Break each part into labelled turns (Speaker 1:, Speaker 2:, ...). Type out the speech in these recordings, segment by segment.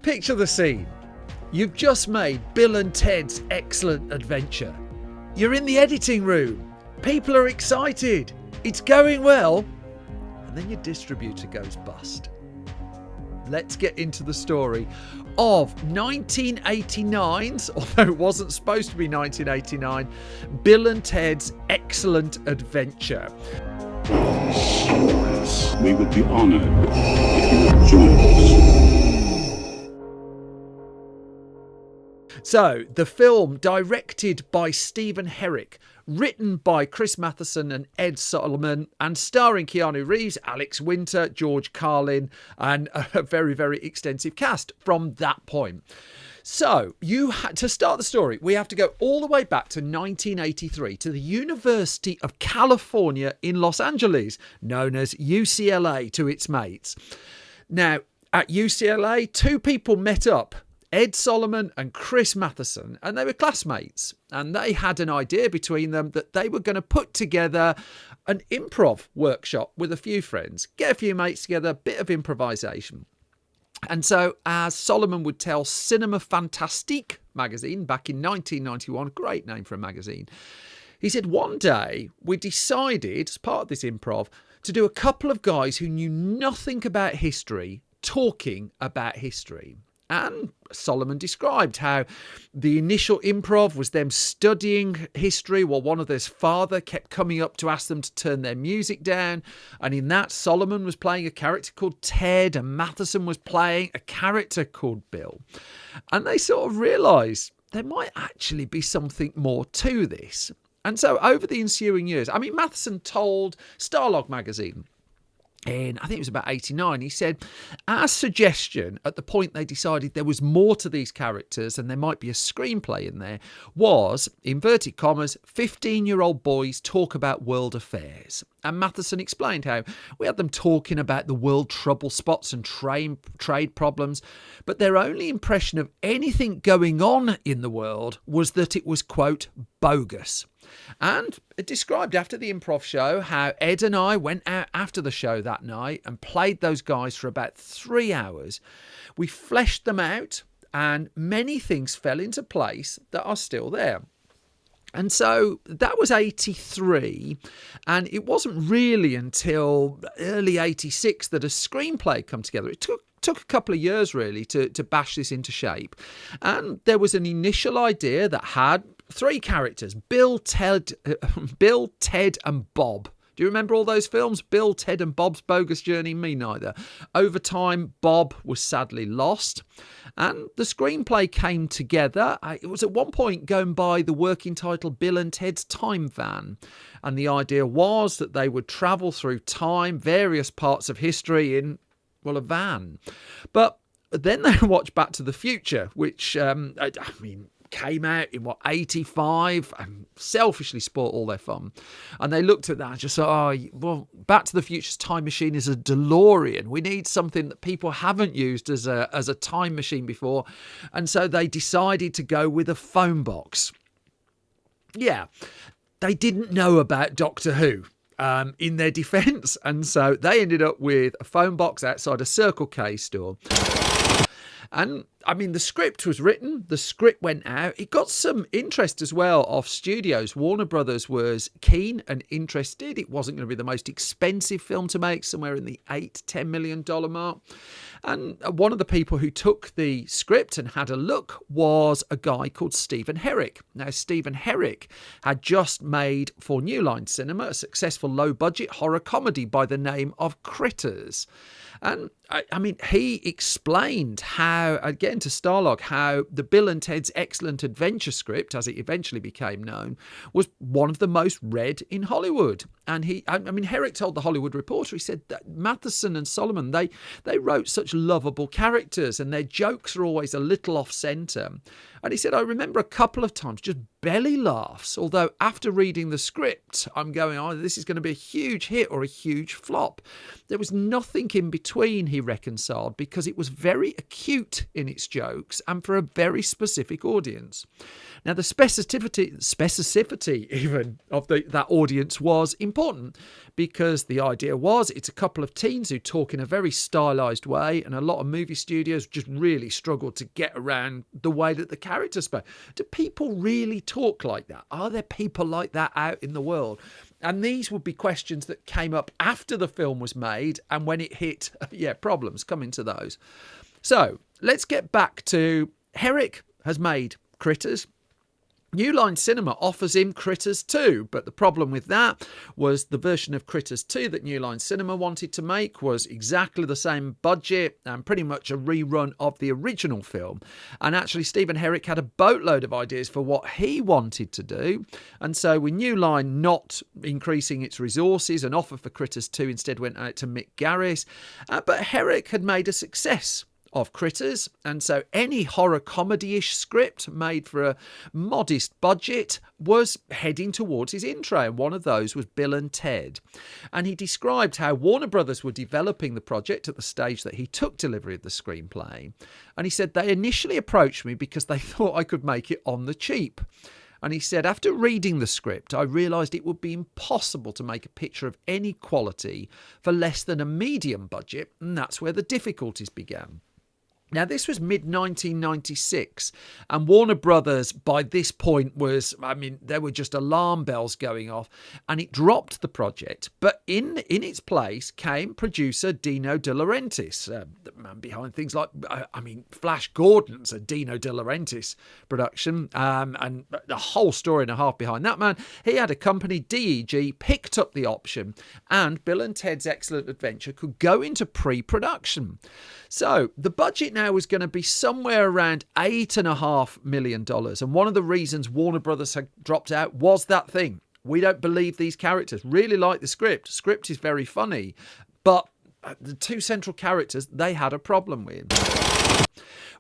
Speaker 1: Picture the scene. You've just made Bill and Ted's Excellent Adventure. You're in the editing room. People are excited. It's going well. And then your distributor goes bust. Let's get into the story of 1989's, although it wasn't supposed to be 1989, Bill and Ted's Excellent Adventure.
Speaker 2: We would be honoured if you would join us.
Speaker 1: So, the film, directed by Stephen Herrick, written by Chris Matheson and Ed Solomon, and starring Keanu Reeves, Alex Winter, George Carlin, and a very, very extensive cast from that point. So, to start the story, we have to go all the way back to 1983 to the University of California in Los Angeles, known as UCLA to its mates. Now, at UCLA, two people met up, Ed Solomon and Chris Matheson, and they were classmates, and they had an idea between them that they were going to put together an improv workshop with a few friends, get a few mates together, a bit of improvisation. And so, as Solomon would tell Cinema Fantastique magazine back in 1991, great name for a magazine, he said, one day we decided, as part of this improv, to do a couple of guys who knew nothing about history talking about history. And Solomon described how the initial improv was them studying history while one of their father kept coming up to ask them to turn their music down. And in that, Solomon was playing a character called Ted and Matheson was playing a character called Bill. And they sort of realised there might actually be something more to this. And so over the ensuing years, Matheson told Starlog magazine, I think it was about 89, he said, our suggestion at the point they decided there was more to these characters and there might be a screenplay in there was, inverted commas, 15-year-old boys talk about world affairs. And Matheson explained how we had them talking about the world trouble spots and trade problems, but their only impression of anything going on in the world was that it was, quote, bogus. And it described after the improv show how Ed and I went out after the show that night and played those guys for about 3 hours. We fleshed them out and many things fell into place that are still there. And so that was 83, and it wasn't really until early 86 that a screenplay come together. It took a couple of years really to bash this into shape. And there was an initial idea that had three characters, Bill, Ted and Bob. Do you remember all those films? Bill, Ted and Bob's Bogus Journey? Me neither. Over time, Bob was sadly lost. And the screenplay came together. It was at one point going by the working title Bill and Ted's Time Van. And the idea was that they would travel through time, various parts of history in, well, a van. But then they watched Back to the Future, which, came out in 85 and selfishly spoiled all their fun. And they looked at that and just thought, Back to the Future's time machine is a DeLorean. We need something that people haven't used as a time machine before. And so they decided to go with a phone box. Yeah, they didn't know about Doctor Who. In their defence. And so they ended up with a phone box outside a Circle K store. And the script was written, the script went out. It got some interest as well off studios. Warner Brothers was keen and interested. It wasn't going to be the most expensive film to make, somewhere in the $8-10 million mark. And one of the people who took the script and had a look was a guy called Stephen Herrick. Now, Stephen Herrick had just made for New Line Cinema a successful low-budget horror comedy by the name of Critters. And he explained how, again to Starlog, how the Bill and Ted's Excellent Adventure script, as it eventually became known, was one of the most read in Hollywood. And Herrick told the Hollywood Reporter, he said that Matheson and Solomon, they wrote such lovable characters and their jokes are always a little off-centre. And he said, I remember a couple of times just belly laughs, although after reading the script, I'm going, this is going to be a huge hit or a huge flop. There was nothing in between. between he reconciled because it was very acute in its jokes and for a very specific audience. Now, the specificity even of that audience was important because the idea was it's a couple of teens who talk in a very stylized way, and a lot of movie studios just really struggled to get around the way that the characters spoke. Do people really talk like that? Are there people like that out in the world? And these would be questions that came up after the film was made, and when it hit, problems come into those. So let's get back to Herrick has made Critters. New Line Cinema offers him Critters 2, but the problem with that was the version of Critters 2 that New Line Cinema wanted to make was exactly the same budget and pretty much a rerun of the original film. And actually, Stephen Herrick had a boatload of ideas for what he wanted to do. And so with New Line not increasing its resources, an offer for Critters 2 instead went out to Mick Garris. But Herrick had made a success of Critters, and so any horror comedy-ish script made for a modest budget was heading towards his intro, and one of those was Bill and Ted. And he described how Warner Brothers were developing the project at the stage that he took delivery of the screenplay, and he said they initially approached me because they thought I could make it on the cheap. And he said, after reading the script, I realised it would be impossible to make a picture of any quality for less than a medium budget, and that's where the difficulties began. Now, this was mid-1996, and Warner Brothers, by this point, there were just alarm bells going off, and it dropped the project. But in its place came producer Dino De Laurentiis, the man behind things like, Flash Gordon's a Dino De Laurentiis production, and the whole story and a half behind that man. He had a company, DEG, picked up the option, and Bill and Ted's Excellent Adventure could go into pre-production. So the budget now was going to be somewhere around $8.5 million. And one of the reasons Warner Brothers had dropped out was that thing. We don't believe these characters. Really like the script. Script is very funny. But the two central characters, they had a problem with.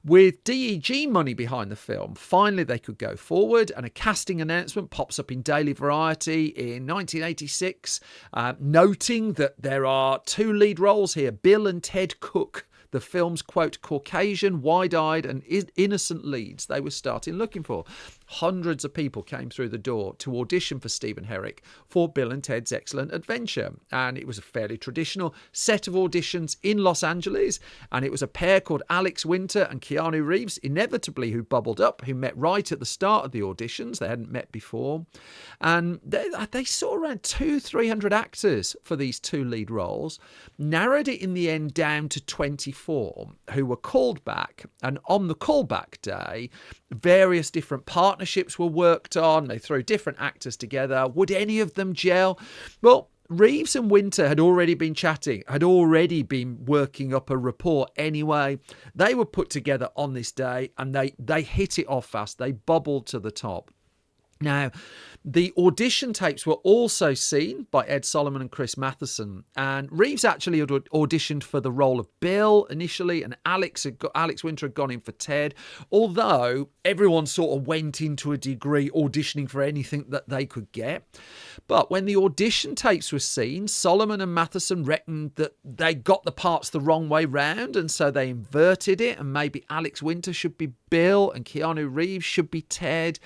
Speaker 1: With DEG money behind the film, finally they could go forward, and a casting announcement pops up in Daily Variety in 1986, noting that there are two lead roles here, Bill and Ted Cook, the film's, quote, Caucasian, wide-eyed and innocent leads they were starting looking for. Hundreds of people came through the door to audition for Stephen Herrick for Bill and Ted's Excellent Adventure. And it was a fairly traditional set of auditions in Los Angeles. And it was a pair called Alex Winter and Keanu Reeves, inevitably, who bubbled up, who met right at the start of the auditions. They hadn't met before. And they saw around 200-300 actors for these two lead roles, narrowed it in the end down to 24 who were called back. And on the callback day, various different partnerships were worked on. They threw different actors together. Would any of them gel? Well, Reeves and Winter had already been chatting, had already been working up a rapport anyway. They were put together on this day, and they hit it off fast. They bubbled to the top. Now, the audition tapes were also seen by Ed Solomon and Chris Matheson, and Reeves actually had auditioned for the role of Bill initially, and Alex Winter had gone in for Ted, although everyone sort of went into a degree auditioning for anything that they could get. But when the audition tapes were seen, Solomon and Matheson reckoned that they got the parts the wrong way round, and so they inverted it, and maybe Alex Winter should be Bill and Keanu Reeves should be Ted.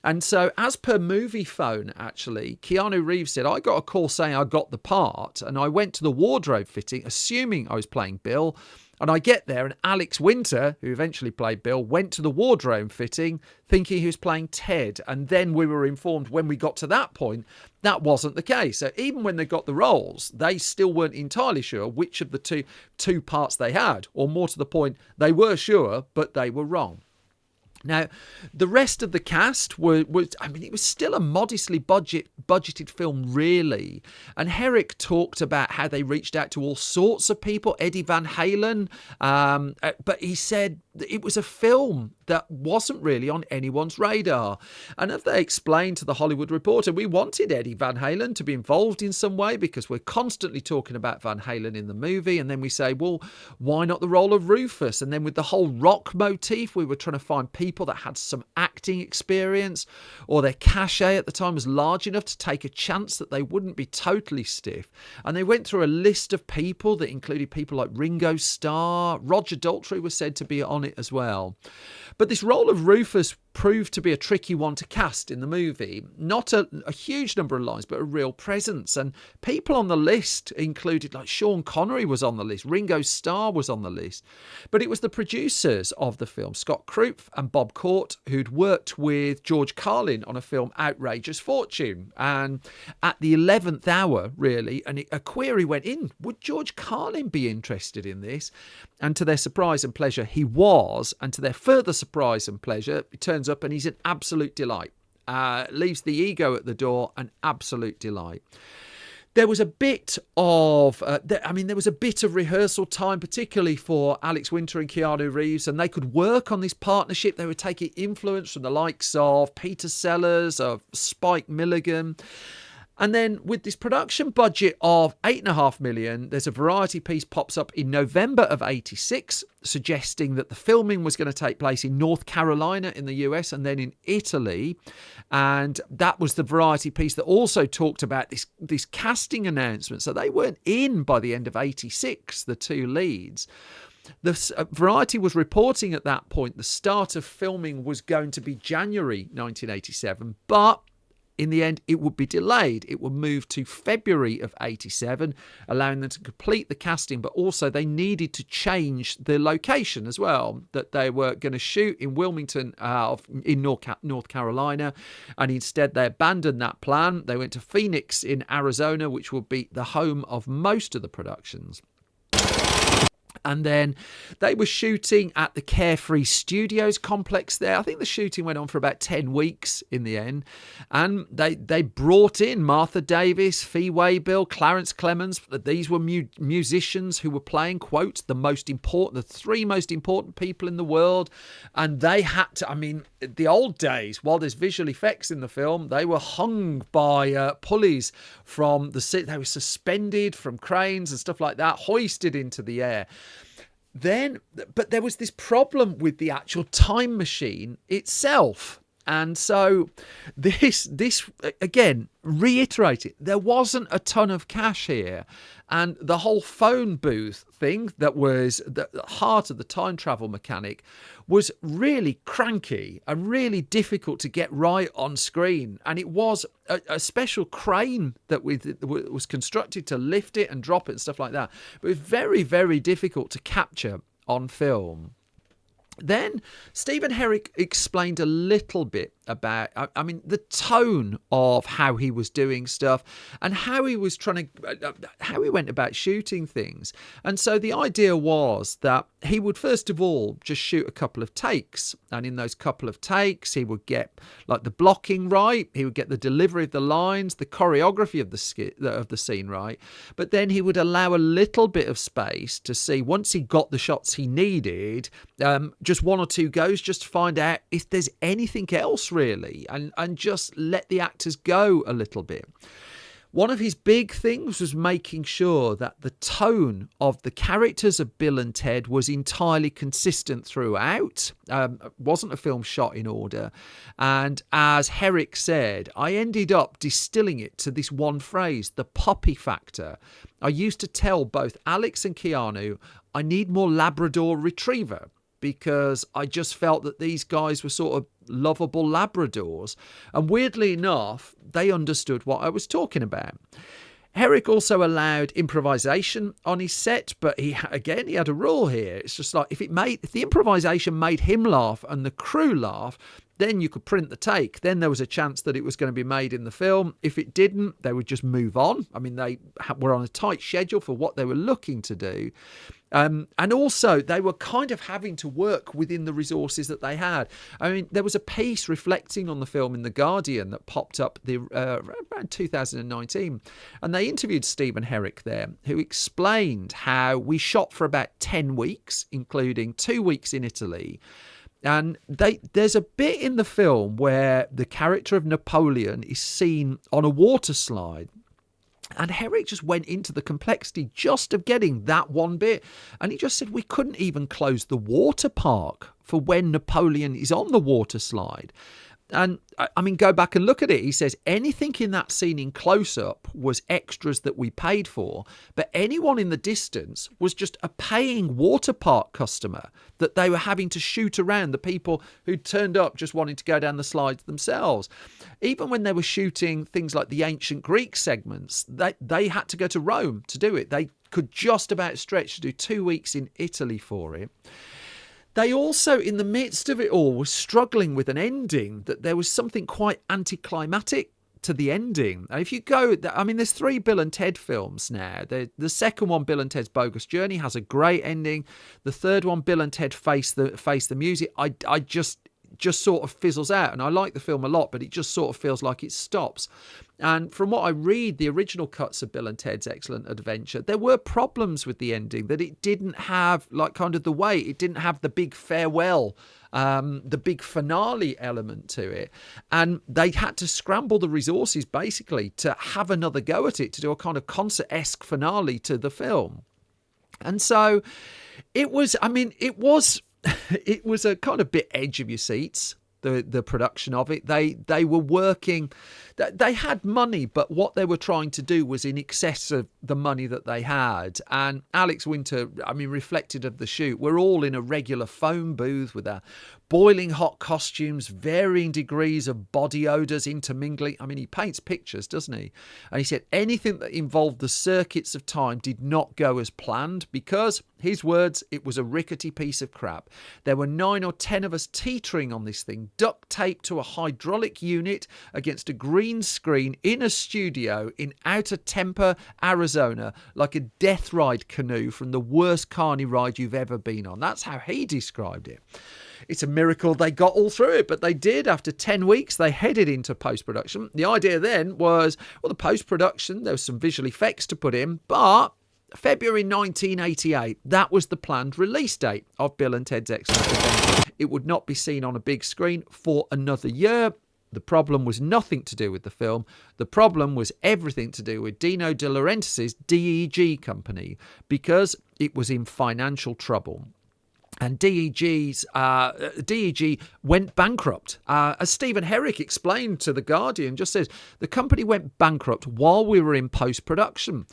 Speaker 1: And so, as per Movie Phone, actually, Keanu Reeves said, I got a call saying I got the part, and I went to the wardrobe fitting, assuming I was playing Bill. And I get there, and Alex Winter, who eventually played Bill, went to the wardrobe fitting, thinking he was playing Ted. And then we were informed when we got to that point, that wasn't the case. So even when they got the roles, they still weren't entirely sure which of the two parts they had. Or more to the point, they were sure, but they were wrong. Now, the rest of the cast it was still a modestly budgeted film, really. And Herrick talked about how they reached out to all sorts of people, Eddie Van Halen, but he said it was a film that wasn't really on anyone's radar. And as they explained to the Hollywood Reporter, we wanted Eddie Van Halen to be involved in some way because we're constantly talking about Van Halen in the movie. And then we say, well, why not the role of Rufus? And then with the whole rock motif, we were trying to find people people that had some acting experience, or their cachet at the time was large enough to take a chance that they wouldn't be totally stiff. And they went through a list of people that included people like Ringo Starr. Roger Daltrey was said to be on it as well. But this role of Rufus proved to be a tricky one to cast in the movie. Not a huge number of lines, but a real presence. And people on the list included, like Sean Connery was on the list, Ringo Starr was on the list. But it was the producers of the film, Scott Krupp and Bob Court, who'd worked with George Carlin on a film, Outrageous Fortune. And at the 11th hour, really, a query went in, would George Carlin be interested in this? And to their surprise and pleasure, he was. And to their further surprise and pleasure, it turns up and he's an absolute delight. Leaves the ego at the door, an absolute delight. There was a bit of, there was a bit of rehearsal time, particularly for Alex Winter and Keanu Reeves, and they could work on this partnership. They were taking influence from the likes of Peter Sellers, of Spike Milligan. And then with this production budget of $8.5 million, there's a Variety piece pops up in November of '86, suggesting that the filming was going to take place in North Carolina in the US and then in Italy. And that was the Variety piece that also talked about this casting announcement. So they weren't in by the end of '86, the two leads. The Variety was reporting at that point the start of filming was going to be January 1987, but in the end, it would be delayed. It would move to February of '87, allowing them to complete the casting, but also they needed to change the location as well, that they were going to shoot in Wilmington in North Carolina, and instead they abandoned that plan. They went to Phoenix in Arizona, which would be the home of most of the productions. And then they were shooting at the Carefree Studios complex there. I think the shooting went on for about 10 weeks in the end. And they brought in Martha Davis, Fee Waybill, Clarence Clemens. These were musicians who were playing, quote, the three most important people in the world. And they had to, the old days, while there's visual effects in the film, they were hung by pulleys from the city. They were suspended from cranes and stuff like that, hoisted into the air. But there was this problem with the actual time machine itself. And so this again, reiterated, there wasn't a ton of cash here. And the whole phone booth thing that was the heart of the time travel mechanic was really cranky and really difficult to get right on screen. And it was a special crane that was constructed to lift it and drop it and stuff like that. But it was very, very difficult to capture on film. Then Stephen Herrick explained a little bit about, the tone of how he was doing stuff and how he was how he went about shooting things. And so the idea was that he would first of all just shoot a couple of takes. And in those couple of takes, he would get like the blocking right. He would get the delivery of the lines, the choreography of the scene right. But then he would allow a little bit of space to see, once he got the shots he needed, just one or two goes just to find out if there's anything else really, and just let the actors go a little bit. One of his big things was making sure that the tone of the characters of Bill and Ted was entirely consistent throughout. It wasn't a film shot in order. And as Herrick said, I ended up distilling it to this one phrase, the puppy factor. I used to tell both Alex and Keanu, I need more Labrador Retriever, because I just felt that these guys were sort of lovable Labradors. And weirdly enough, they understood what I was talking about. Herrick also allowed improvisation on his set, but he had a rule here. It's just like, if the improvisation made him laugh and the crew laugh, then you could print the take. Then there was a chance that it was going to be made in the film. If it didn't, they would just move on. They were on a tight schedule for what they were looking to do. And also, they were kind of having to work within the resources that they had. There was a piece reflecting on the film in The Guardian that popped up around 2019. And they interviewed Stephen Herrick there, who explained how we shot for about 10 weeks, including 2 weeks in Italy. And there's a bit in the film where the character of Napoleon is seen on a water slide. And Herrick just went into the complexity just of getting that one bit. And he just said, we couldn't even close the water park for when Napoleon is on the water slide. And I mean, go back and look at it. He says anything in that scene in close-up was extras that we paid for, but anyone in the distance was just a paying water park customer that they were having to shoot around, the people who turned up just wanting to go down the slides themselves. Even when they were shooting things like the ancient Greek segments, they had to go to Rome to do it. They could just about stretch to do 2 weeks in Italy for it. They also, in the midst of it all, were struggling with an ending that there was something quite anticlimactic to the ending. And if you go, I mean, there's 3 Bill and Ted films now. The second one, Bill and Ted's Bogus Journey, has a great ending. The third one, Bill and Ted Face the Music, I just sort of fizzles out. And I like the film a lot, but it just sort of feels like it stops. And from what I read, the original cuts of Bill and Ted's Excellent Adventure, there were problems with the ending, that it didn't have like kind of the weight. It didn't have the big farewell, the big finale element to it. And they had to scramble the resources basically to have another go at it, to do a kind of concert-esque finale to the film. And so it was a kind of bit edge of your seats, the production of it. They were working, they had money, but what they were trying to do was in excess of the money that they had. And Alex Winter, reflected of the shoot, we're all in a regular phone booth with our boiling hot costumes, varying degrees of body odours intermingling. He paints pictures, doesn't he? And he said anything that involved the circuits of time did not go as planned because, his words, it was a rickety piece of crap. There were 9 or 10 of us teetering on this thing, duct taped to a hydraulic unit against a green screen in a studio in Outer Tempe, Arizona, like a death ride canoe from the worst carny ride you've ever been on. That's how he described it. It's a miracle they got all through it, but they did. After 10 weeks, they headed into post-production. The idea then was, well, the post-production, there was some visual effects to put in, but February 1988, that was the planned release date of Bill and Ted's Excellent Adventure. It would not be seen on a big screen for another year. The problem was nothing to do with the film. The problem was everything to do with Dino De Laurentiis' DEG company, because it was in financial trouble. And DEG went bankrupt. As Stephen Herrick explained to The Guardian, just says, the company went bankrupt while we were in post-production.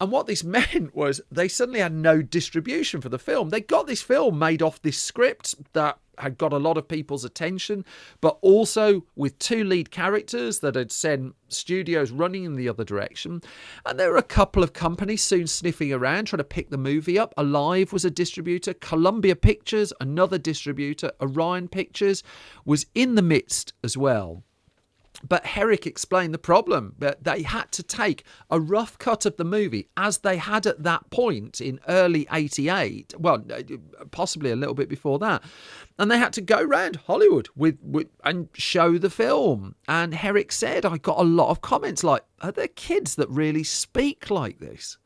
Speaker 1: And what this meant was they suddenly had no distribution for the film. They got this film made off this script that had got a lot of people's attention, but also with 2 lead characters that had sent studios running in the other direction. And there were a couple of companies soon sniffing around trying to pick the movie up. Alive was a distributor, Columbia Pictures, another distributor, Orion Pictures was in the midst as well. But Herrick explained the problem, that they had to take a rough cut of the movie as they had at that point in early 88, well, possibly a little bit before that. And they had to go round Hollywood with and show the film. And Herrick said, I got a lot of comments like, are there kids that really speak like this?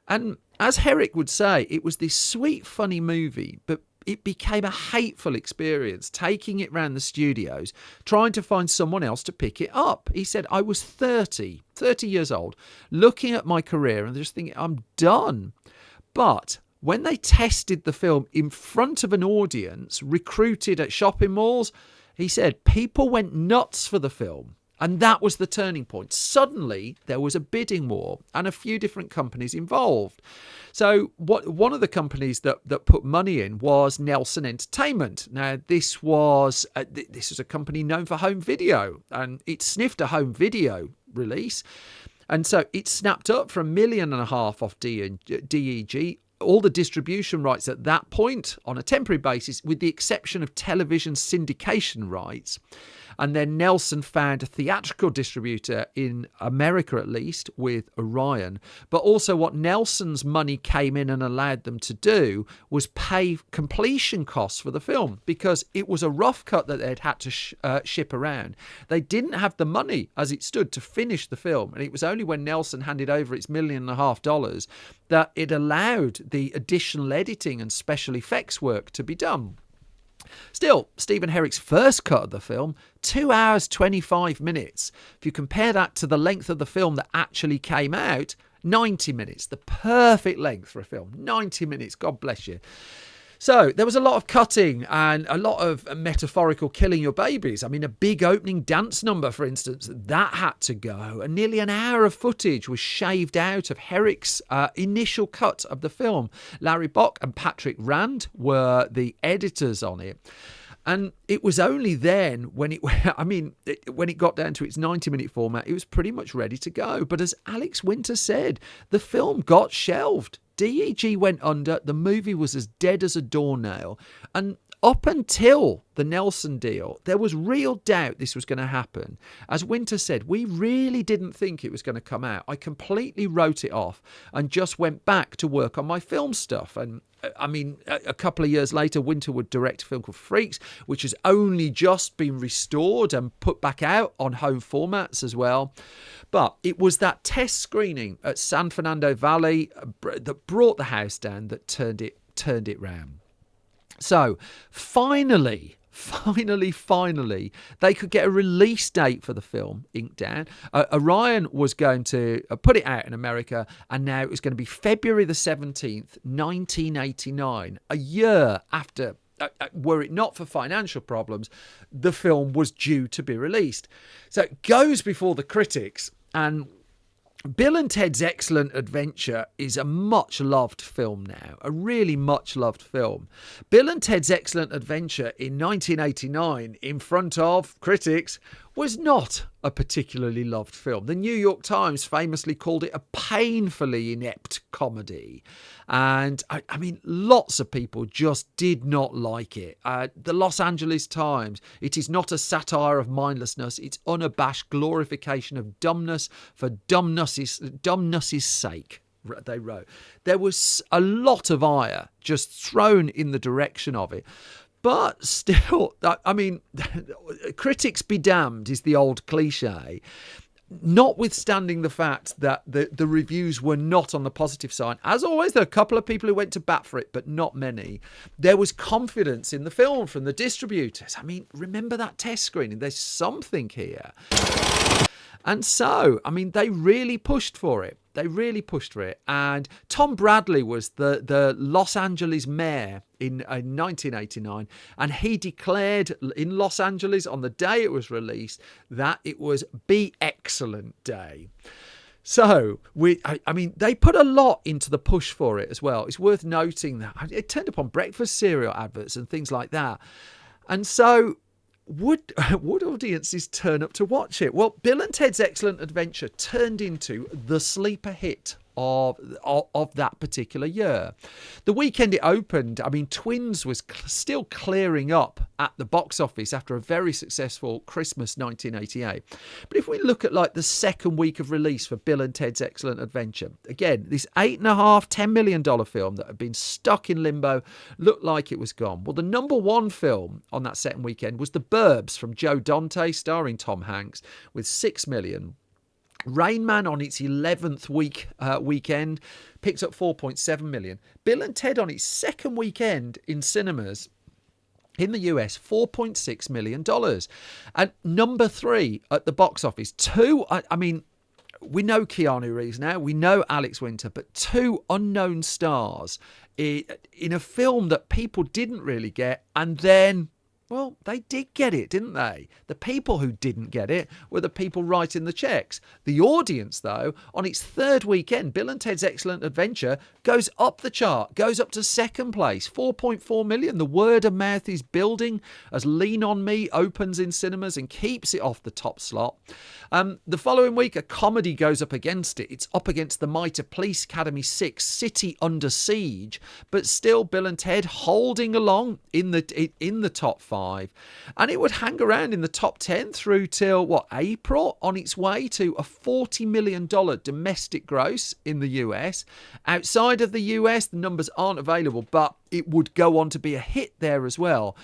Speaker 1: And as Herrick would say, it was this sweet, funny movie, but it became a hateful experience, taking it round the studios, trying to find someone else to pick it up. He said, I was 30 years old, looking at my career and just thinking, I'm done. But when they tested the film in front of an audience, recruited at shopping malls, he said, people went nuts for the film. And that was the turning point. Suddenly, there was a bidding war and a few different companies involved. So one of the companies that put money in was Nelson Entertainment. Now, this was a company known for home video, and it sniffed a home video release. And so it snapped up for $1.5 million off DEG. All the distribution rights at that point on a temporary basis, with the exception of television syndication rights. And then Nelson found a theatrical distributor in America, at least, with Orion. But also what Nelson's money came in and allowed them to do was pay completion costs for the film, because it was a rough cut that they'd had to ship around. They didn't have the money as it stood to finish the film. And it was only when Nelson handed over its $1.5 million that it allowed the additional editing and special effects work to be done. Still, Stephen Herrick's first cut of the film, 2 hours 25 minutes. If you compare that to the length of the film that actually came out, 90 minutes, the perfect length for a film. 90 minutes, God bless you. So there was a lot of cutting and a lot of metaphorical killing your babies. I mean, a big opening dance number, for instance, that had to go. And nearly an hour of footage was shaved out of Herrick's initial cut of the film. Larry Bock and Patrick Rand were the editors on it. And it was only then when when it got down to its 90-minute format, it was pretty much ready to go. But as Alex Winter said, the film got shelved. DEG went under, the movie was as dead as a doornail. And up until the Nelson deal, there was real doubt this was going to happen. As Winter said, we really didn't think it was going to come out. I completely wrote it off and just went back to work on my film stuff. And I mean, a couple of years later, Winter would direct a film called Freaks, which has only just been restored and put back out on home formats as well. But it was that test screening at San Fernando Valley that brought the house down, that turned it round. So finally, they could get a release date for the film inked down. Orion was going to put it out in America, and now it was going to be February the 17th, 1989, a year after. Were it not for financial problems, the film was due to be released. So it goes before the critics, and Bill and Ted's Excellent Adventure is a much-loved film now, a really much-loved film. Bill and Ted's Excellent Adventure in 1989, in front of critics, was not a particularly loved film. The New York Times famously called it a painfully inept comedy. And, I mean, lots of people just did not like it. The Los Angeles Times, it is not a satire of mindlessness, it's unabashed glorification of dumbness for dumbness's sake, they wrote. There was a lot of ire just thrown in the direction of it. But still, I mean, critics be damned is the old cliche. Notwithstanding the fact that the reviews were not on the positive side, as always, there are a couple of people who went to bat for it, but not many. There was confidence in the film from the distributors. I mean, remember that test screening? There's something here. And so, I mean, they really pushed for it. And Tom Bradley was the Los Angeles mayor in 1989. And he declared in Los Angeles on the day it was released that it was Be Excellent Day. So, I mean, they put a lot into the push for it as well. It's worth noting that it turned up on breakfast cereal adverts and things like that. And so, would audiences turn up to watch it? Well, Bill and Ted's Excellent Adventure turned into the sleeper hit of that particular year. The weekend it opened, I mean, Twins was still clearing up at the box office after a very successful Christmas 1988. But if we look at like the second week of release for Bill and Ted's Excellent Adventure, again, this $8.5–10 million film that had been stuck in limbo looked like it was gone. Well, the number one film on that second weekend was The Burbs from Joe Dante, starring Tom Hanks, with $6 million. Rain Man on its 11th weekend picked up $4.7 million. Bill and Ted on its second weekend in cinemas in the US, $4.6 million. And number three at the box office, I mean, we know Keanu Reeves now, we know Alex Winter, but two unknown stars in a film that people didn't really get, and then, well, they did get it, didn't they? The people who didn't get it were the people writing the checks. The audience, though, on its third weekend, Bill and Ted's Excellent Adventure goes up the chart, goes up to second place, 4.4 million. The word of mouth is building as Lean On Me opens in cinemas and keeps it off the top slot. The following week, a comedy goes up against it. It's up against The Might of Police Academy 6, City Under Siege, but still Bill and Ted holding along in the top five. And it would hang around in the top 10 through till April, on its way to a $40 million domestic gross in the US. Outside of the US, the numbers aren't available, but it would go on to be a hit there as well.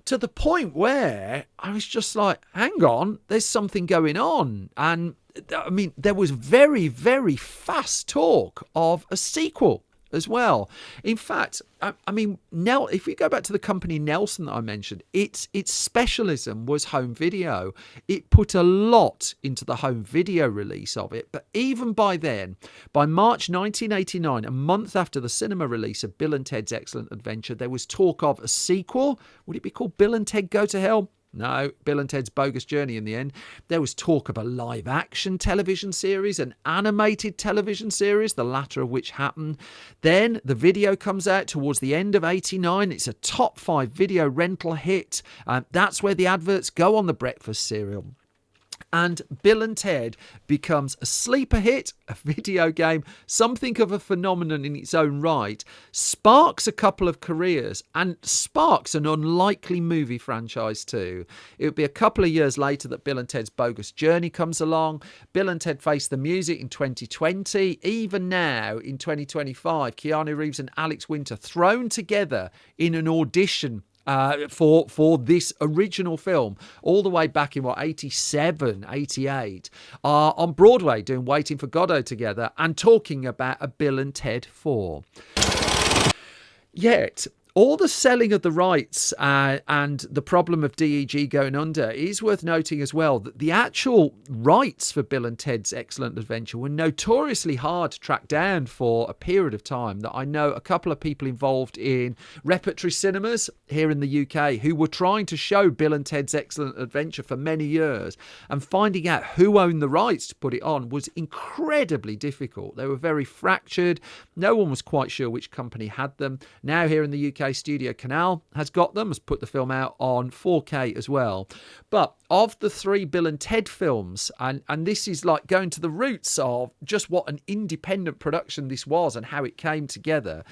Speaker 1: To the point where I was just like, hang on, there's something going on. And I mean, there was very, very fast talk of a sequel as well. In fact, I mean, if we go back to the company Nelson that I mentioned, its specialism was home video. It put a lot into the home video release of it. But even by then, by March 1989, a month after the cinema release of Bill and Ted's Excellent Adventure, there was talk of a sequel. Would it be called Bill and Ted Go to Hell? No, Bill and Ted's Bogus Journey in the end. There was talk of a live-action television series, an animated television series, the latter of which happened. Then the video comes out towards the end of '89. It's a top 5 video rental hit. That's where the adverts go on the breakfast cereal. And Bill and Ted becomes a sleeper hit, a video game, something of a phenomenon in its own right, sparks a couple of careers, and sparks an unlikely movie franchise too. It would be a couple of years later that Bill and Ted's Bogus Journey comes along. Bill and Ted Face the Music in 2020. Even now, in 2025, Keanu Reeves and Alex Winter thrown together in an audition for this original film, all the way back in 87, 88, are on Broadway doing Waiting for Godot together and talking about a Bill and Ted 4. Yet all the selling of the rights and the problem of DEG going under is worth noting as well that the actual rights for Bill and Ted's Excellent Adventure were notoriously hard to track down for a period of time. That I know a couple of people involved in repertory cinemas here in the UK who were trying to show Bill and Ted's Excellent Adventure for many years, and finding out who owned the rights to put it on was incredibly difficult. They were very fractured. No one was quite sure which company had them. Now here in the UK, Studio Canal has got them, has put the film out on 4K as well. But of the 3 Bill and Ted films, and this is like going to the roots of just what an independent production this was and how it came together.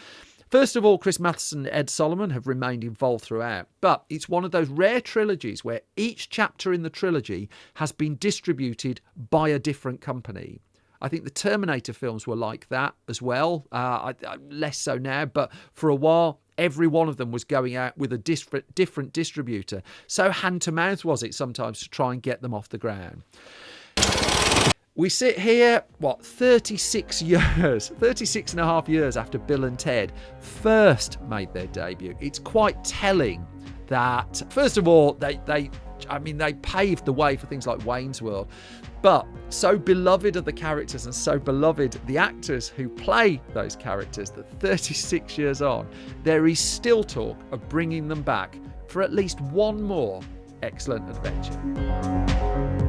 Speaker 1: First of all, Chris Matheson and Ed Solomon have remained involved throughout, but it's one of those rare trilogies where each chapter in the trilogy has been distributed by a different company. I think the Terminator films were like that as well, less so now, but for a while, every one of them was going out with a different distributor. So hand to mouth was it sometimes to try and get them off the ground. We sit here, 36 and a half years after Bill and Ted first made their debut. It's quite telling that, first of all, they paved the way for things like Wayne's World. But so beloved are the characters and so beloved the actors who play those characters that 36 years on, there is still talk of bringing them back for at least one more Excellent Adventure.